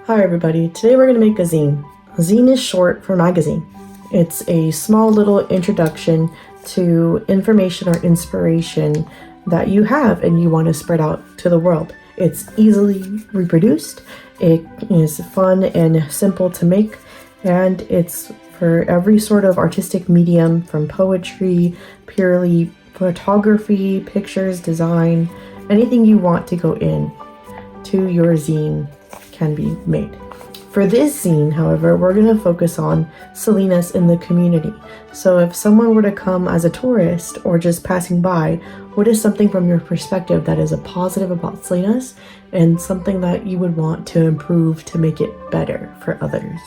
Hi everybody, today we're going to make a zine. A zine is short for magazine. It's a small little introduction to information or inspiration that you have and you want to spread out to the world. It's easily reproduced, it is fun and simple to make, and it's for every sort of artistic medium, from poetry, purely photography, pictures, design, anything you want to go in to your zine can be made. For this zine, however, we're going to focus on Salinas in the community. So if someone were to come as a tourist or just passing by, what is something from your perspective that is a positive about Salinas and something that you would want to improve to make it better for others?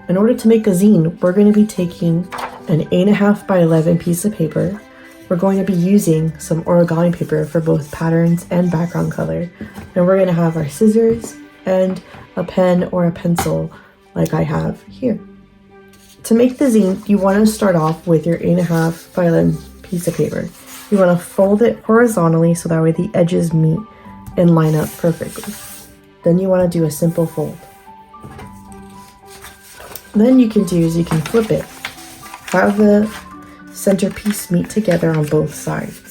In order to make a zine, we're going to be taking an 8.5 by 11 piece of paper. We're going to be using some origami paper for both patterns and background color. And we're going to have our scissors and a pen or a pencil like I have here. To make the zine, you want to start off with your 8.5 by 11 piece of paper. You want to fold it horizontally so that way the edges meet and line up perfectly. Then you want to do a simple fold. Then you can flip it. Have the centerpiece meet together on both sides.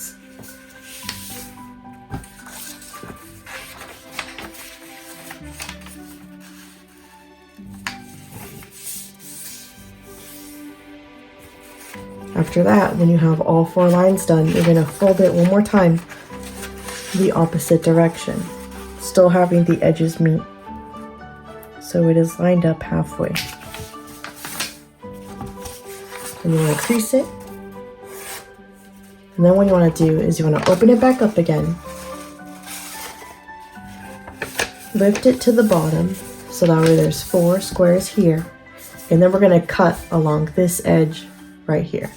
After that, when you have all 4 lines done, you're going to fold it one more time the opposite direction, still having the edges meet so it is lined up halfway. And you want to crease it. And then what you want to do is you want to open it back up again, lift it to the bottom so that way there's 4 squares here, and then we're going to cut along this edge right here.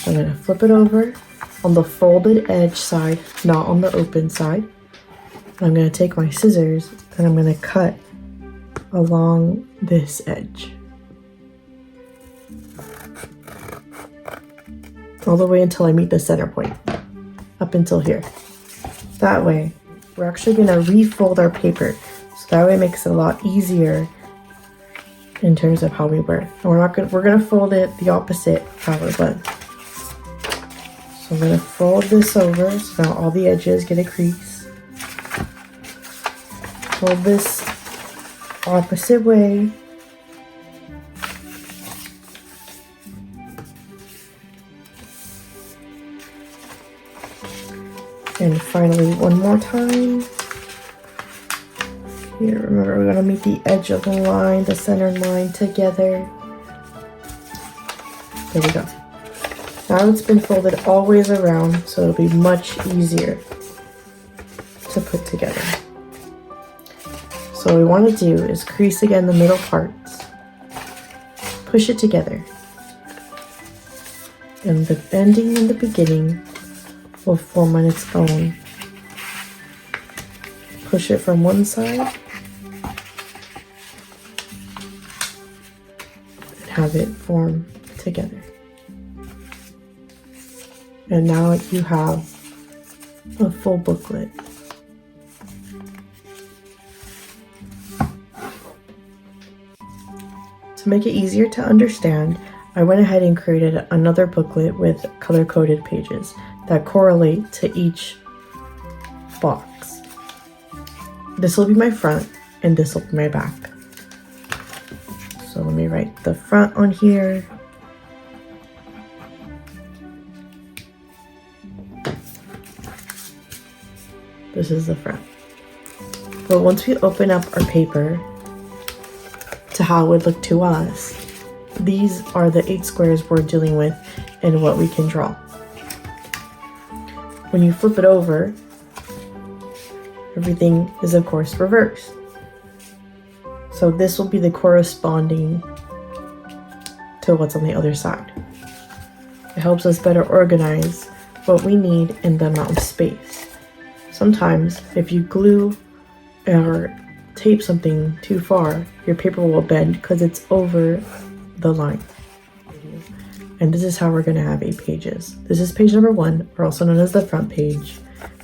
I'm going to flip it over on the folded edge side, not on the open side. I'm going to take my scissors and I'm going to cut along this edge all the way until I meet the center point, up until here. That way, we're actually going to refold our paper, so that way it makes it a lot easier in terms of how we wear. And we're gonna fold it the opposite how it was. So I'm gonna fold this over so now all the edges get a crease. Fold this opposite way. And finally, one more time. Here, remember, we're going to meet the edge of the line, the center line together. There we go. Now it's been folded all ways around, so it'll be much easier to put together. So what we want to do is crease again the middle parts, push it together, and the ending and the beginning will form on its own. Push it from one side and have it form together. And now you have a full booklet. To make it easier to understand, I went ahead and created another booklet with color-coded pages that correlate to each box. This will be my front and this will be my back. So let me write the front on here. This is the front. But once we open up our paper to how it would look to us, these are the 8 squares we're dealing with and what we can draw. When you flip it over, everything is of course reversed. So this will be the corresponding to what's on the other side. It helps us better organize what we need in the amount of space. Sometimes if you glue or tape something too far, your paper will bend because it's over the line. And this is how we're going to have 8 pages. This is page number 1, or also known as the front page.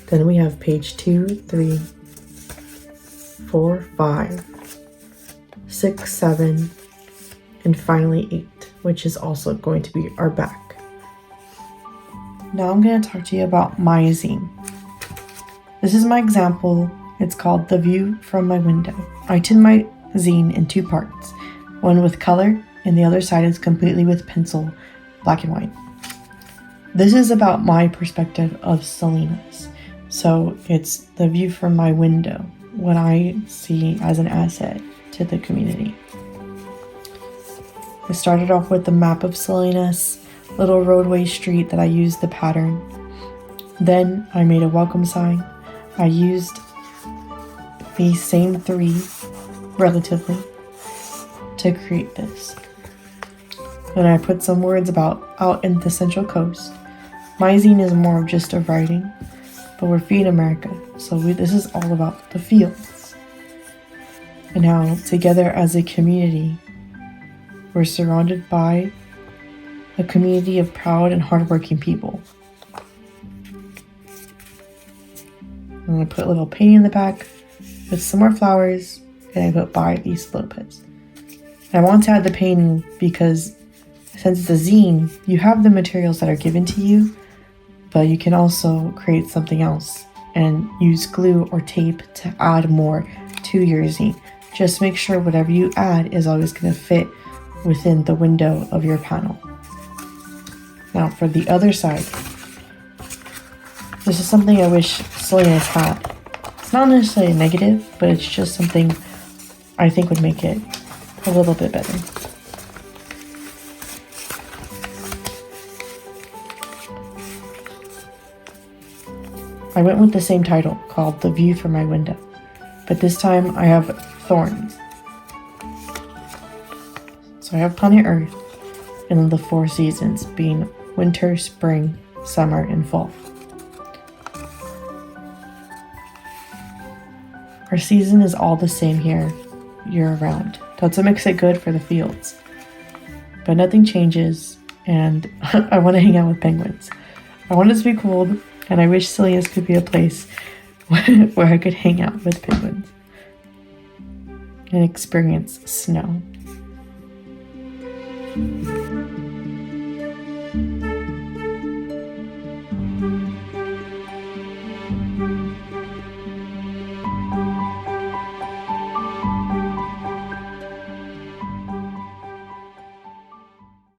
Then we have page 2, 3, 4, 5, 6, 7, and finally 8, which is also going to be our back. Now I'm going to talk to you about my zine. This is my example. It's called The View from My Window. I did my zine in 2 parts, one with color and the other side is completely with pencil, black and white. This is about my perspective of Salinas. So it's the view from my window, what I see as an asset to the community. I started off with the map of Salinas, little roadway street that I used the pattern. Then I made a welcome sign. I used these same 3 relatively to create this. Then I put some words about out in the Central Coast. My zine is more of just a writing, but we're Feed America, so this is all about the fields. And how together as a community, we're surrounded by a community of proud and hardworking people. I'm going to put a little painting in the back with some more flowers, and I put by Lopez. And I want to add the painting because since it's a zine, you have the materials that are given to you, but you can also create something else and use glue or tape to add more to your zine. Just make sure whatever you add is always going to fit within the window of your panel. Now for the other side, this is something I wish Salinas had. It's not necessarily a negative, but it's just something I think would make it a little bit better. I went with the same title called The View from My Window, but this time I have thorns. So I have planet Earth, and then the 4 seasons being winter, spring, summer, and fall. Our season is all the same here, year-round. That's what makes it good for the fields. But nothing changes, and I want to hang out with penguins. I want it to be cold, and I wish Salinas could be a place where I could hang out with penguins and experience snow.